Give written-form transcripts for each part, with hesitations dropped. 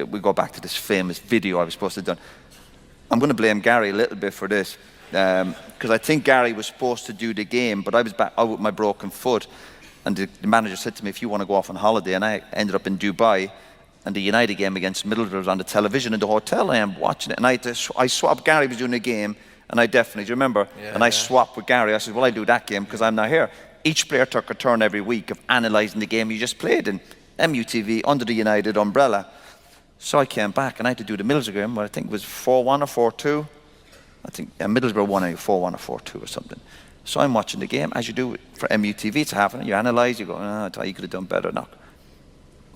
We go back to this famous video I was supposed to have done. I'm going to blame Gary a little bit for this, because I think Gary was supposed to do the game, but I was back out with my broken foot, and the manager said to me, if you want to go off on holiday, and I ended up in Dubai, and the United game against Middlesbrough was on the television in the hotel. I am watching it, and I swapped. Gary was doing a game, and I definitely, do you remember? Yeah, and I swapped with Gary. I said, well, I do that game because I'm not here. Each player took a turn every week of analysing the game you just played in MUTV under the United umbrella. So I came back, and I had to do the Middlesbrough game, where I think it was 4-1 or 4-2. I think Middlesbrough won 4-1 or 4-2 or something. So I'm watching the game, as you do for MUTV. It's happening. You analyse, you go, I thought you could have done better. No.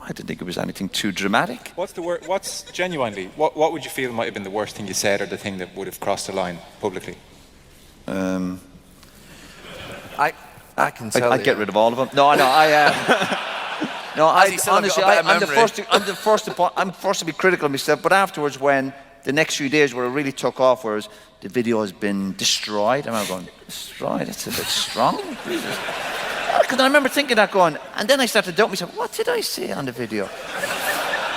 I didn't think it was anything too dramatic. What's genuinely, what would you feel might have been the worst thing you said, or the thing that would have crossed the line publicly? I can tell I'd get rid of all of them. No, honestly, I'm the first to be critical of myself, but afterwards, when the next few days where it really took off, whereas the video has been destroyed, and I'm going, destroyed? That's a bit strong. Because I remember thinking that going, and then I started to doubt myself, what did I say on the video?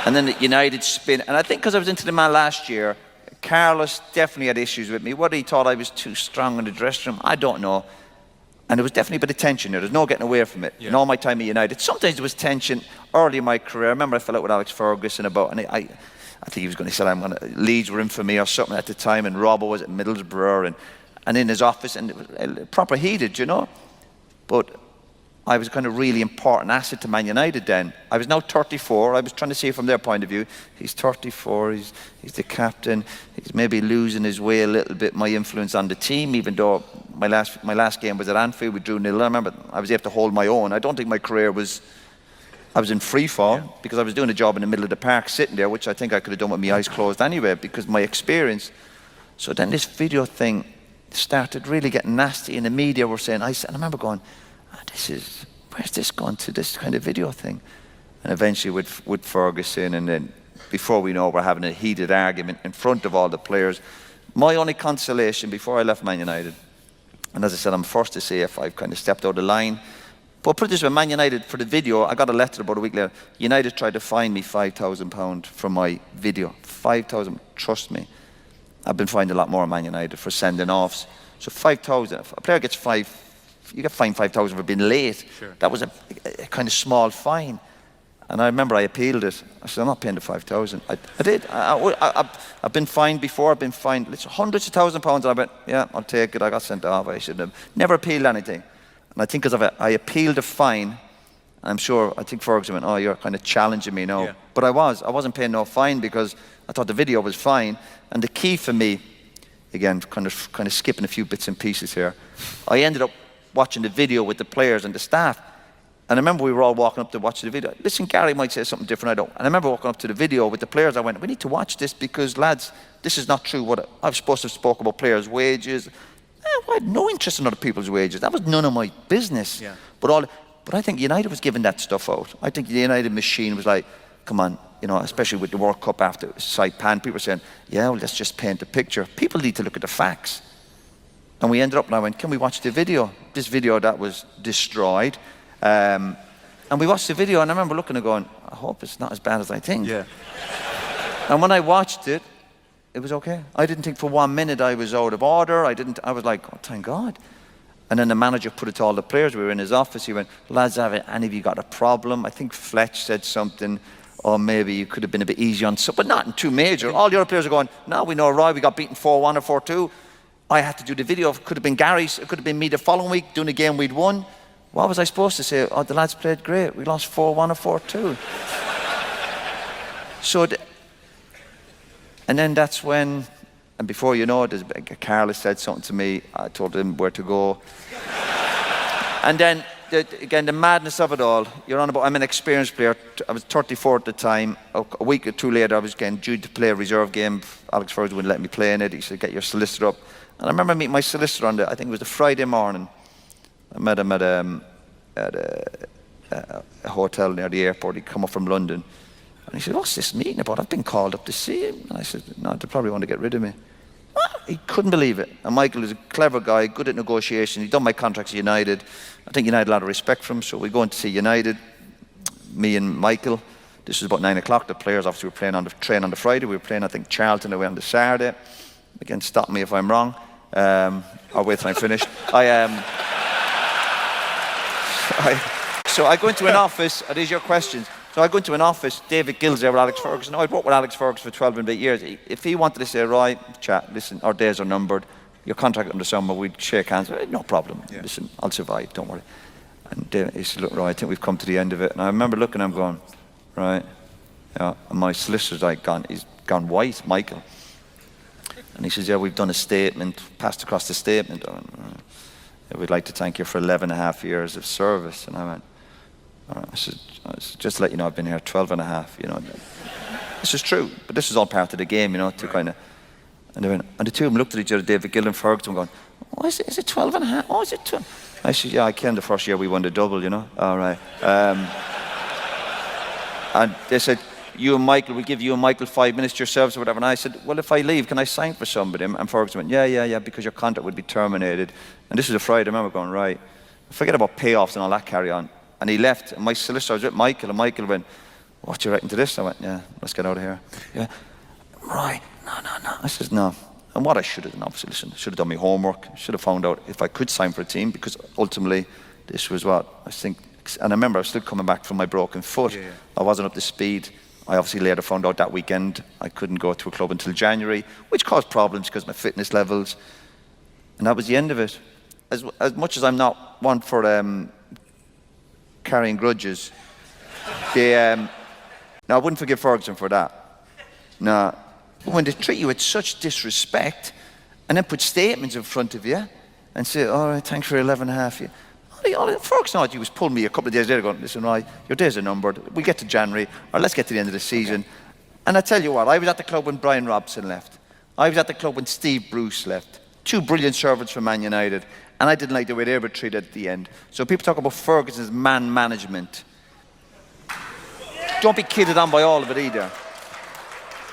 And then the United spin, and I think because I was into the man last year, Carlos definitely had issues with me. Whether he thought I was too strong in the dressing room, I don't know. And there was definitely a bit of tension there. There's no getting away from it. Yeah. In all my time at United, sometimes there was tension early in my career. I remember I fell out with Alex Ferguson about, and I think he was going to say, Leeds were in for me or something at the time, and Robbo was at Middlesbrough, and in his office, and it was proper heated, you know. But I was a kind of really important asset to Man United then. I was now 34. I was trying to see it from their point of view. He's 34. He's the captain. He's maybe losing his way a little bit. My influence on the team, even though my last game was at Anfield, we drew 0. I remember I was able to hold my own. I don't think my career was. I was in free fall because I was doing a job in the middle of the park, sitting there, which I think I could have done with my eyes closed anyway because of my experience. So then this video thing started really getting nasty, and the media were saying. I remember going. Where's this gone to, this kind of video thing? And eventually with Ferguson, and then before we know, we're having a heated argument in front of all the players. My only consolation before I left Man United, and as I said, I'm first to say if I've kind of stepped out of the line, but put it this way, Man United, for the video, I got a letter about a week later, United tried to fine me £5,000 for my video. 5,000, trust me. I've been fined a lot more at Man United for sending offs. So 5,000, if a player gets you get fined 5,000 for being late. Sure. That was a kind of small fine. And I remember I appealed it. I said, I'm not paying the 5,000. I did. I've been fined before. I've been fined hundreds of £1,000s. And I went, yeah, I'll take it. I got sent off. I should have never appealed anything. And I think because of it, I appealed a fine. I think Ferguson went, oh, you're kind of challenging me now. Yeah. But I wasn't paying no fine because I thought the video was fine. And the key for me, again, kind of skipping a few bits and pieces here, I ended up watching the video with the players and the staff. And I remember we were all walking up to watch the video. Listen, Gary might say something different, I don't. And I remember walking up to the video with the players. I went, we need to watch this because, lads, this is not true. What I was supposed to have spoke about players' wages. I had no interest in other people's wages. That was none of my business. Yeah. But I think United was giving that stuff out. I think the United machine was like, come on, you know, especially with the World Cup after Saipan, people were saying, yeah, well, let's just paint a picture. People need to look at the facts. And we ended up, and I went, can we watch the video? This video that was destroyed. And we watched the video, and I remember looking and going, I hope it's not as bad as I think. Yeah. And when I watched it, it was okay. I didn't think for 1 minute I was out of order. I was like, oh, thank God. And then the manager put it to all the players. We were in his office. He went, lads, have any of you got a problem? I think Fletch said something, or maybe you could have been a bit easy on some, but not in too major. All the other players are going, no, we know, Roy, we got beaten 4-1 or 4-2. I had to do the video. It could have been Gary's. It could have been me the following week doing a game we'd won. What was I supposed to say? Oh, the lads played great. We lost 4-1 or 4-2. And then that's when, and before you know it, Carlos said something to me. I told him where to go. And then, again, the madness of it all. You're on about, I'm an experienced player. I was 34 at the time. A week or two later, I was getting due to play a reserve game. Alex Ferguson wouldn't let me play in it. He said, get your solicitor up. And I remember meeting my solicitor on I think it was the Friday morning. I met him at a hotel near the airport. He'd come up from London. And he said, what's this meeting about? I've been called up to see him. And I said, no, they probably want to get rid of me. He couldn't believe it. And Michael is a clever guy, good at negotiation. He'd done my contracts at United. I think United had a lot of respect for him. So we go in to see United, me and Michael, This was about 9 o'clock. The players obviously were playing on the train on the Friday. We were playing, I think, Charlton away on the Saturday. Again, stop me if I'm wrong. I'll wait till I'm finished. So I go into an office. Are these your questions? So I go into an office. David Gill's there with Alex Ferguson. I'd worked with Alex Ferguson for 12 and a bit years. If he wanted to say, right, chat, listen, our days are numbered. Your contract under summer, we'd shake hands. No problem. Yeah. Listen, I'll survive. Don't worry. And he said, look, right, I think we've come to the end of it. And I remember looking at him going, right. Yeah. And my solicitor's he's gone white, Michael. And he says, yeah, we've done a statement, passed across the statement. We'd like to thank you for 11 and a half years of service. And I went, all right. I said, just to let you know, I've been here 12 and a half, you know. This is true, but this is all part of the game, you know, to kind of. And the two of them looked at each other, David Gill and Ferguson, going, oh, is it 12 and a half? Oh, is it 12? I said, yeah, I came the first year we won the double, you know. All right. And they said, we'll give you and Michael 5 minutes to your service or whatever. And I said, well, if I leave, can I sign for somebody? And Ferguson went, yeah, because your contract would be terminated. And this was a Friday. I remember going, right, forget about payoffs and all that carry on. And he left. And my solicitor was with Michael. And Michael went, what do you reckon to this? I went, yeah, let's get out of here. Yeah. Right. No. I said, no. And what I should have done, obviously, listen, I should have done my homework. I should have found out if I could sign for a team, because ultimately this was what I think. And I remember I was still coming back from my broken foot. Yeah. I wasn't up to speed. I obviously later found out that weekend I couldn't go to a club until January, which caused problems because of my fitness levels. And that was the end of it. As much as I'm not one for carrying grudges, now I wouldn't forgive Ferguson for that. No. But when they treat you with such disrespect and then put statements in front of you and say, all right, thanks for 11 and a half years. Ferguson thought he was pulling me a couple of days later going, listen, right, your days are numbered. We'll get to January, or let's get to the end of the season. Okay. And I tell you what, I was at the club when Brian Robson left. I was at the club when Steve Bruce left. Two brilliant servants from Man United. And I didn't like the way they were treated at the end. So people talk about Ferguson's man management. Don't be kidded on by all of it either.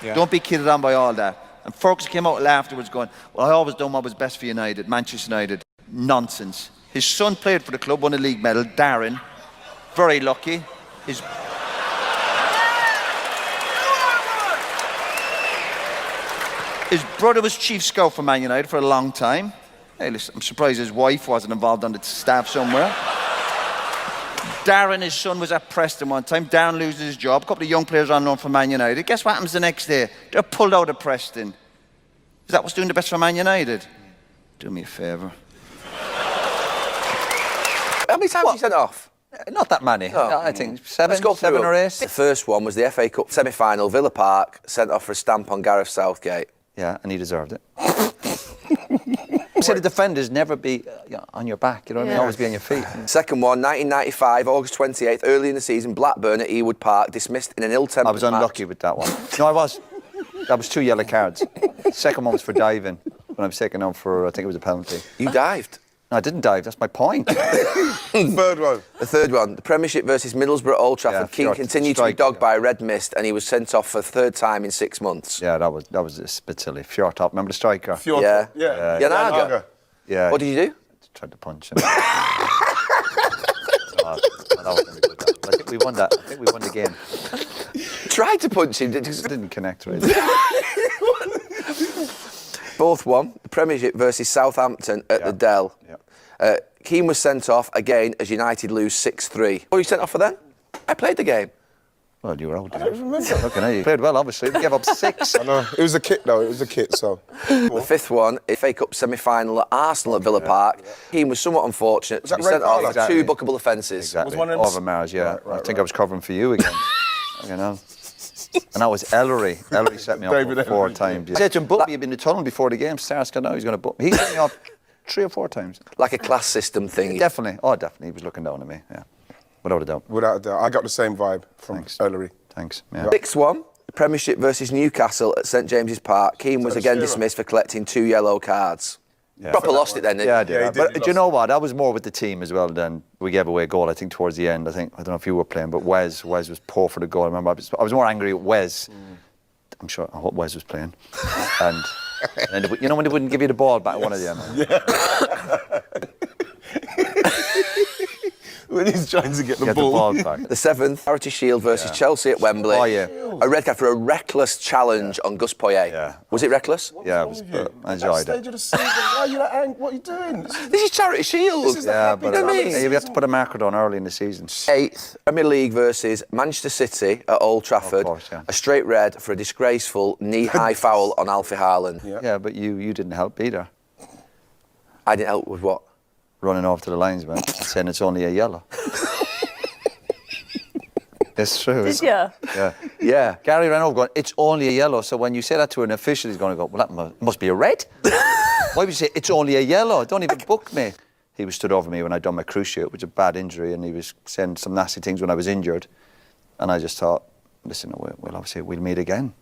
Yeah. Don't be kidded on by all that. And Ferguson came out afterwards going, well, I always done what was best for United, Manchester United. Nonsense. His son played for the club, won a league medal, Darren. Very lucky. His brother was chief scout for Man United for a long time. Hey, listen, I'm surprised his wife wasn't involved on the staff somewhere. Darren, his son, was at Preston one time. Darren loses his job. A couple of young players on loan for Man United. Guess what happens the next day? They're pulled out of Preston. Is that what's doing the best for Man United? Do me a favour. How many times were you sent off? Not that many. Oh. I think seven or 8. The first one was the FA Cup semi-final, Villa Park, sent off for a stamp on Gareth Southgate. Yeah, and he deserved it. So the defenders never be on your back, you know what I mean? Always be on your feet. Second one, 1995, August 28th, early in the season, Blackburn at Ewood Park, dismissed in an ill-tempered match. I was unlucky with that one. No, I was. That was 2 yellow cards. Second one was for diving, when I was taken on for, I think it was a penalty. You dived? No, I didn't dive, that's my point. Third one. The third one, the Premiership versus Middlesbrough, Old Trafford. Keane continued to be dogged by a red mist, and he was sent off for the third time in 6 months. Yeah, that was a bit silly. Fjortop, remember the striker? Yeah. Janaga. Yeah. What did you do? I tried to punch him. That was really good. I think we won that. I think we won the game. Tried to punch him. Didn't connect really. Fourth one, the Premiership versus Southampton at the Dell. Yeah. Keane was sent off again as United lose 6-3. What were you sent off for then? I played the game. Well, you were out. I don't remember. Looking at you. Played well, obviously. We gave up 6. I know. It was a kit, though. It was a kit, so. The fifth one, FA Cup semi-final at Arsenal at Villa Park. Keane was somewhat unfortunate to be sent off for 2 bookable offences. Exactly. Was one of them... Over Mars, yeah. Right, I think I was covering for you again. You know. And that was Ellery. Ellery set me off 4 times. He said to him, book me in the tunnel before the game starts, because now he's going to book me. He set me off 3 or 4 times. Like a class system thing. Definitely. Oh, definitely. He was looking down at me, yeah. Without a doubt. Without a doubt. I got the same vibe from Ellery. Thanks. Yeah. Sixth one, Premiership versus Newcastle at St James's Park. Keane was again dismissed for collecting 2 yellow cards. Yeah. Proper lost it then, didn't he? Yeah, I did. But do you know what? I was more with the team as well then. We gave away a goal, I think, towards the end. I don't know if you were playing, but Wes was poor for the goal. I remember I was more angry at Wes. I'm sure I hope Wes was playing. and you know when they wouldn't give you the ball back, one of them. When he's trying to get the Get ball. the ball back. The 7th, Charity Shield versus Chelsea at Wembley. Oh, yeah. A red card for a reckless challenge on Gus Poyet. Yeah. Was it reckless? Yeah, it was. I enjoyed Stage it. of the season, why are you that angry? What are you doing? This is Charity Shield. This is the happy But time. you have to put a marker down early in the season. 8th, Premier League versus Manchester City at Old Trafford. Of course, yeah. A straight red for a disgraceful knee-high foul on Alfie Haaland. Yeah, but you didn't help either. I didn't help with what? Running off to the linesman and saying it's only a yellow. It's true. Did you? Yeah. Yeah. Gary ran over going, it's only a yellow. So when you say that to an official, he's going to go, well, that must be a red. Why would you say, it's only a yellow? Don't even book me. He was stood over me when I'd done my cruciate, which was a bad injury, and he was saying some nasty things when I was injured. And I just thought, listen, we'll meet again.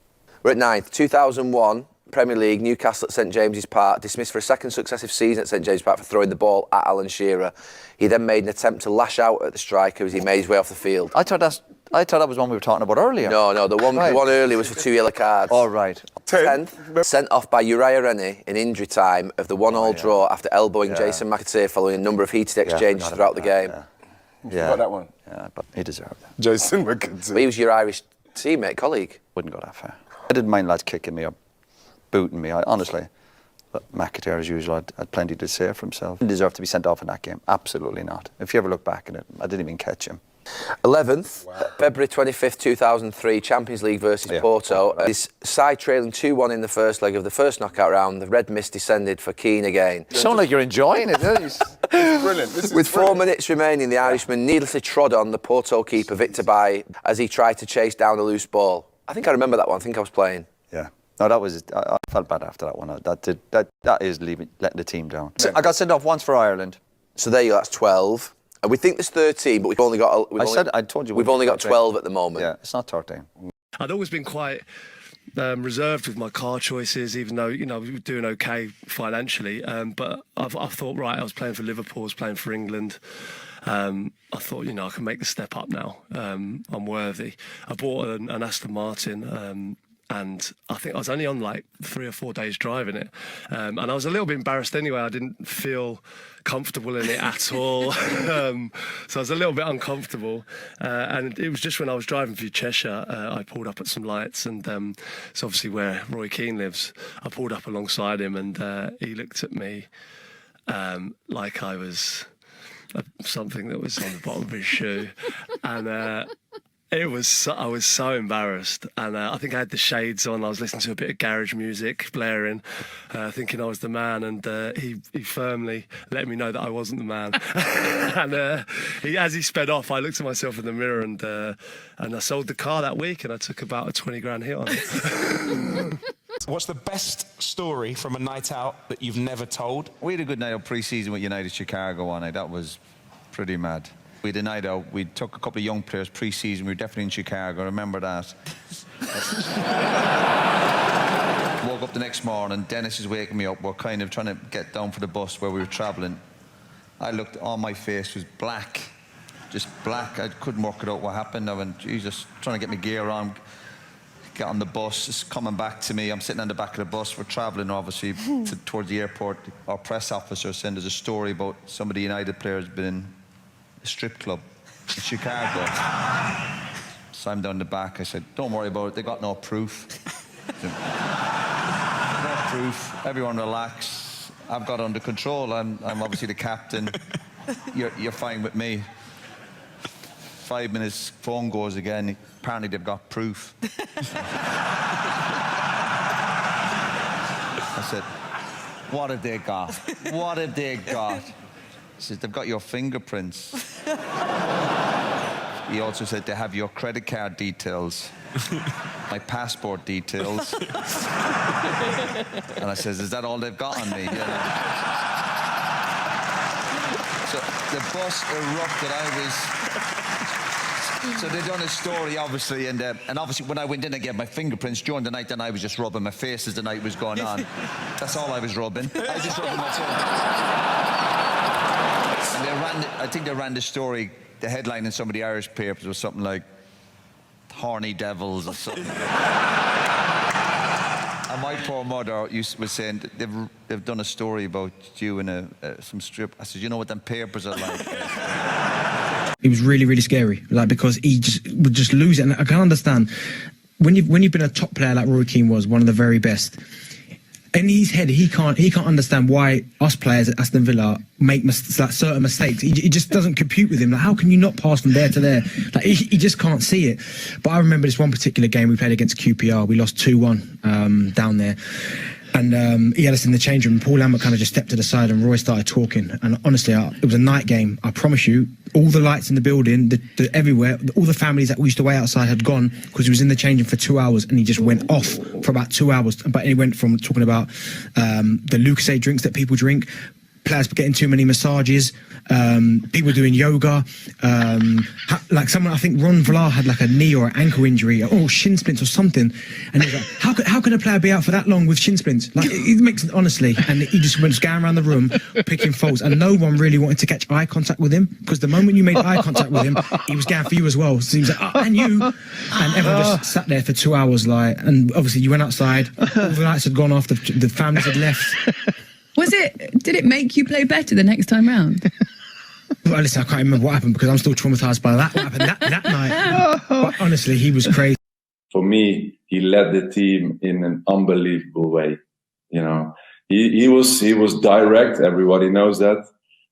We're at 9th, 2001, Premier League, Newcastle at St James's Park, dismissed for a second successive season at St James's Park for throwing the ball at Alan Shearer. He then made an attempt to lash out at the striker as he made his way off the field. I thought that was one we were talking about earlier. No, the one earlier was for 2 yellow cards. All right. 10th, sent off by Uriah Rennie in injury time of the 1-1 draw after elbowing Jason McAteer following a number of heated exchanges throughout the game. Yeah. Got that one. Yeah, but he deserved it. Jason But McAteer. he was your Irish teammate, colleague. Wouldn't go that far. I didn't mind lads kicking me or booting me, honestly. But McAteer, as usual, had plenty to say for himself. He deserved to be sent off in that game. Absolutely not. If you ever look back at it, I didn't even catch him. 11th, February 25th, 2003, Champions League versus Porto. His side trailing 2-1 in the first leg of the first knockout round. The red mist descended for Keane again. You sound like you're enjoying it, don't you? Brilliant. This is With 4 brilliant. minutes remaining, the Irishman needlessly trod on the Porto keeper, Victor Bailly, as he tried to chase down a loose ball. I think I remember that one. I think I was playing. Yeah. No, that was. I felt bad after that one. That is letting the team down. So I got sent off once for Ireland. So there you go, that's 12. And we think there's 13, but we've only got... I told you. We've only got 12 at the moment. Yeah, it's not 13. I'd always been quite reserved with my car choices, even though, we were doing okay financially. But I thought, right, I was playing for Liverpool, I was playing for England. I thought, I can make the step up now. I'm worthy. I bought an Aston Martin, and I think I was only on like 3 or 4 days driving it. And I was a little bit embarrassed anyway. I didn't feel comfortable in it at all. So I was a little bit uncomfortable. And it was just when I was driving through Cheshire, I pulled up at some lights, and it's obviously where Roy Keane lives. I pulled up alongside him, and he looked at me like I was something that was on the bottom of his shoe. And I was so embarrassed, and I think I had the shades on. I was listening to a bit of garage music blaring, thinking I was the man, and he firmly let me know that I wasn't the man. And as he sped off, I looked at myself in the mirror, and I sold the car that week, and I took about a 20 grand hit on it. What's the best story from a night out that you've never told? We had a good night out pre-season with United Chicago one night. That was pretty mad. We had a night out. We took a couple of young players pre-season. We were definitely in Chicago. I remember that. Woke up the next morning. Dennis is waking me up. We're kind of trying to get down for the bus where we were travelling. I looked, all my face was black. Just black. I couldn't work it out what happened. I went, Jesus, trying to get my gear on. Get on the bus. It's coming back to me. I'm sitting on the back of the bus. We're travelling, obviously, towards the airport. Our press officer sent us a story about some of the United players been in a strip club in Chicago. So I'm down the back. I said, don't worry about it. They got no proof. No proof. Everyone relax. I've got it under control. I'm obviously the captain. You're fine with me. 5 minutes, phone goes again. Apparently they've got proof. I said, what have they got? What have they got? He said, they've got your fingerprints. He also said they have your credit card details, my passport details. And I says, is that all they've got on me? So the bus erupted. So they'd done a story, obviously, and obviously when I went in, I gave my fingerprints during the night. Then I was just rubbing my face as the night was going on. That's all I was rubbing. I was just rubbing myself. And I think they ran the story. The headline in some of the Irish papers was something like "Horny Devils" or something. And my poor mother was saying they've done a story about you in some strip. I said, you know what them papers are like. He was really, really scary, like, because he would just lose it. And I can understand when you've been a top player like Roy Keane was, one of the very best. In his head, he can't understand why us players at Aston Villa make certain mistakes. He just doesn't compute with him. Like, how can you not pass from there to there? Like, he just can't see it. But I remember this one particular game we played against QPR. We lost 2-1 down there. And he had us in the change room. Paul Lambert kind of just stepped to the side and Roy started talking. And honestly, it was a night game. I promise you, all the lights in the building, everywhere, all the families that we used to wait outside had gone because he was in the change room for 2 hours and he just went off for about 2 hours. But he went from talking about the Lucozade drinks that people drink, players getting too many massages, people doing yoga, like someone, I think Ron Vlaar had like a knee or an ankle injury or shin splints or something, and he was like, how can a player be out for that long with shin splints? Like, it makes, honestly, and he just went going around the room picking faults, and no one really wanted to catch eye contact with him, because the moment you made eye contact with him, he was going for you as well. So he was like, oh, and you, and everyone just sat there for 2 hours, like, and obviously you went outside, all the lights had gone off, the families had left. Did it make you play better the next time round? Well, listen, I can't remember what happened because I'm still traumatised by what happened that night. But honestly, he was crazy. For me, he led the team in an unbelievable way. You know, he was direct. Everybody knows that.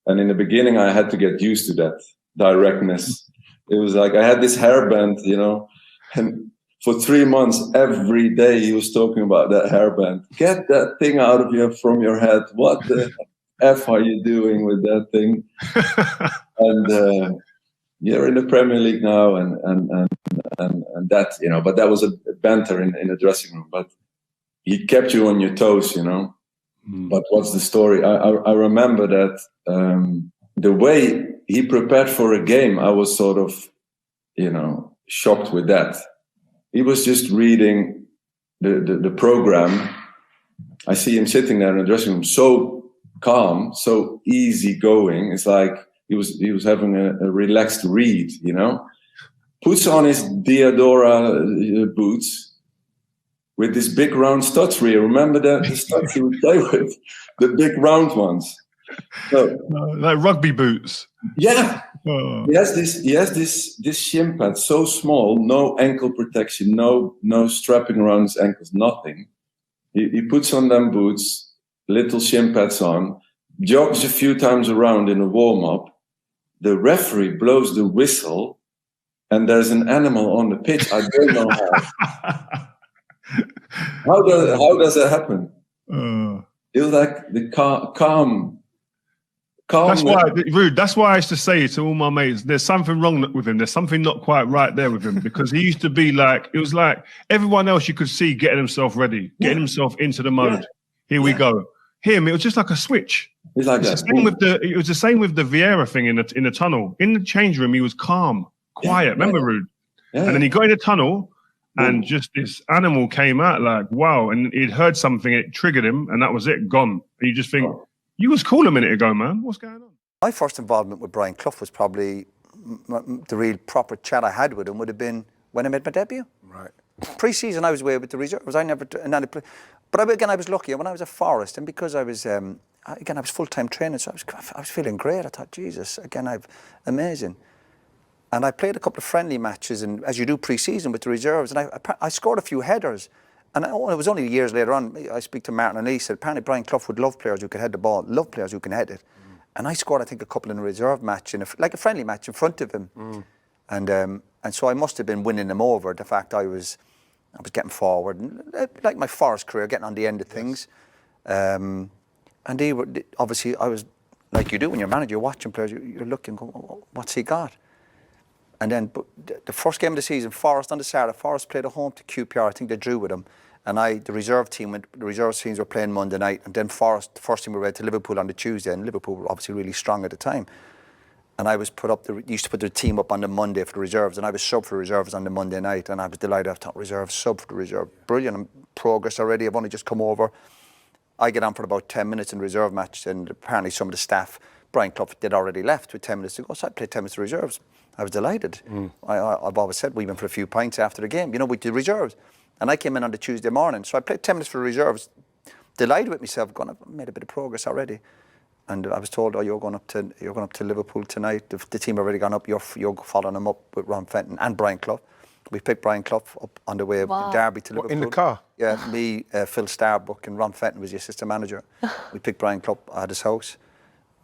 And in the beginning, I had to get used to that directness. It was like I had this hairband, you know, and for 3 months, every day he was talking about that hairband. Get that thing out of from your head. What the F are you doing with that thing? And you're in the Premier League now, and that, you know. But that was a banter in the dressing room. But he kept you on your toes, you know. But what's the story? I remember that the way he prepared for a game, I was sort of, you know, shocked with that. He was just reading the program. I see him sitting there in the dressing room, so calm, so easygoing. It's like he was having a relaxed read, you know. Puts on his Diadora boots with this big round studs rear. Remember the studs he would play with, the big round ones. So, like rugby boots. Yeah. Oh. He has this shin pad so small, no ankle protection, no strapping around his ankles, nothing. He puts on them boots, little shin pads on, jogs a few times around in a warm-up. The referee blows the whistle, and there's an animal on the pitch. I don't know how. How does that happen? It was like the calm. That's why, Rude. That's why I used to say to all my mates, "There's something wrong with him. There's something not quite right there with him." Because he used to be like, it was like everyone else you could see getting himself ready, getting himself into the mode. Here we go. Him, it was just like a switch. It's like that. It was the same with the Vieira thing in the tunnel. In the change room, he was calm, quiet. Remember, Rude? Yeah. And then he got in the tunnel, and just this animal came out like, wow. And he'd heard something, it triggered him, and that was it, gone. And you just think. You was cool a minute ago, man. What's going on? My first involvement with Brian Clough was probably the real proper chat I had with him would have been when I made my debut. Right. Pre-season, I was away with the reserves. But again, I was lucky. When I was at Forest, and because I was I was full-time training, so I was feeling great. I thought, Jesus, again, amazing. And I played a couple of friendly matches, and as you do pre-season with the reserves, and I scored a few headers. And it was only years later on, I speak to Martin and he said, apparently Brian Clough would love players who could head the ball, love players who can head it. And I scored, I think, a couple in a reserve match, like a friendly match in front of him. And so I must have been winning them over, the fact I was getting forward, and like my Forest career, getting on the end of things. And obviously, I was, like you do when you're a manager, you're watching players, you're looking, what's he got? And then the first game of the season, Forest on the Saturday, Forest played at home to QPR. I think they drew with them. And the reserve teams were playing Monday night. And then Forest, the first team we went to Liverpool on the Tuesday. And Liverpool were obviously really strong at the time. And I was used to put the team up on the Monday for the reserves. And I was sub for the reserves on the Monday night. And I was delighted. I thought, reserve, sub for the reserve. Brilliant. I'm progress already. I've only just come over. I get on for about 10 minutes in the reserve match. And apparently some of the staff, Brian Clough, they'd already left with 10 minutes to go. So I played 10 minutes of reserves. I was delighted. I've always said we went for a few pints after the game, you know, with the reserves. And I came in on the Tuesday morning. So I played 10 minutes for the reserves, delighted with myself, I've made a bit of progress already. and I was told, "Oh, you're going up to Liverpool tonight. The team already gone up. You're following them up with Ron Fenton and Brian Clough." We picked Brian Clough up on the way in Derby to Liverpool. In the car? Yeah, me, Phil Starbuck, and Ron Fenton was the assistant manager. We picked Brian Clough at his house.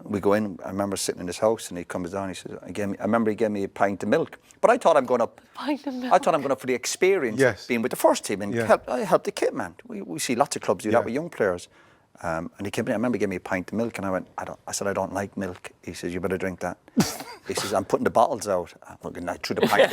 We go in. I remember sitting in his house, and he comes down. He says, I remember he gave me a pint of milk. But I thought I'm going up. I thought I'm going up for the experience of being with the first team and help the kit man. We see lots of clubs do that with young players. And he came in. I remember he gave me a pint of milk, and I went. I said, I don't like milk. He says, you better drink that. He says, I'm putting the bottles out. I'm looking through the pint.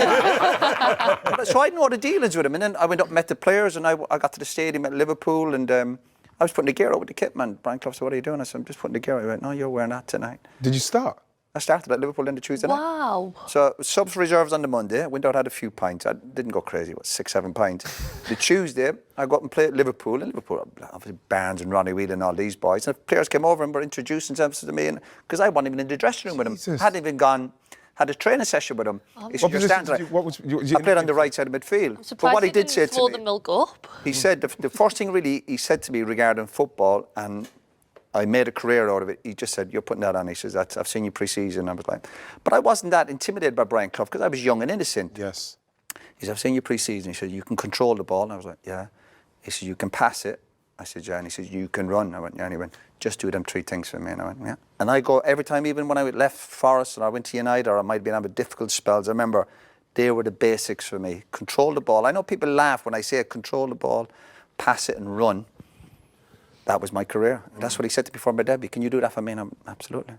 So I didn't know the dealings with him. And then I went up and met the players, and I got to the stadium at Liverpool, and I was putting the gear out with the kit man. Brian Clough said, what are you doing? I said, I'm just putting the gear out. He went, no, you're wearing that tonight. Did you start? I started at Liverpool on the Tuesday night. Wow. So subs reserves on the Monday. I went out, had a few pints. I didn't go crazy, 6, 7 pints. The Tuesday, I got up and played at Liverpool. And Liverpool, obviously Barnes and Ronnie Whelan and all these boys. And players came over and were introducing themselves to me. Because I wasn't even in the dressing room with them. Hadn't even gone, had a training session with them. What I played on the right side of midfield. I'm surprised but what he did didn't say to swallow me, the milk up. he said, the first thing really he said to me regarding football, and I made a career out of it. He just said, you're putting that on. He says, I've seen you pre-season. I was like, but I wasn't that intimidated by Brian Clough because I was young and innocent. Yes. He said, I've seen you pre-season. He said, you can control the ball. And I was like, yeah. He said, you can pass it. I said, yeah. And he said, you can run. I went, yeah. And he went, just do them 3 things for me. And I went, yeah. And I go every time, even when I left Forest and I went to United, or I might have been having difficult spells, I remember they were the basics for me. Control the ball. I know people laugh when I say control the ball, pass it and run. That was my career. That's what he said to me before my debut. Can you do that for me? And I'm absolutely.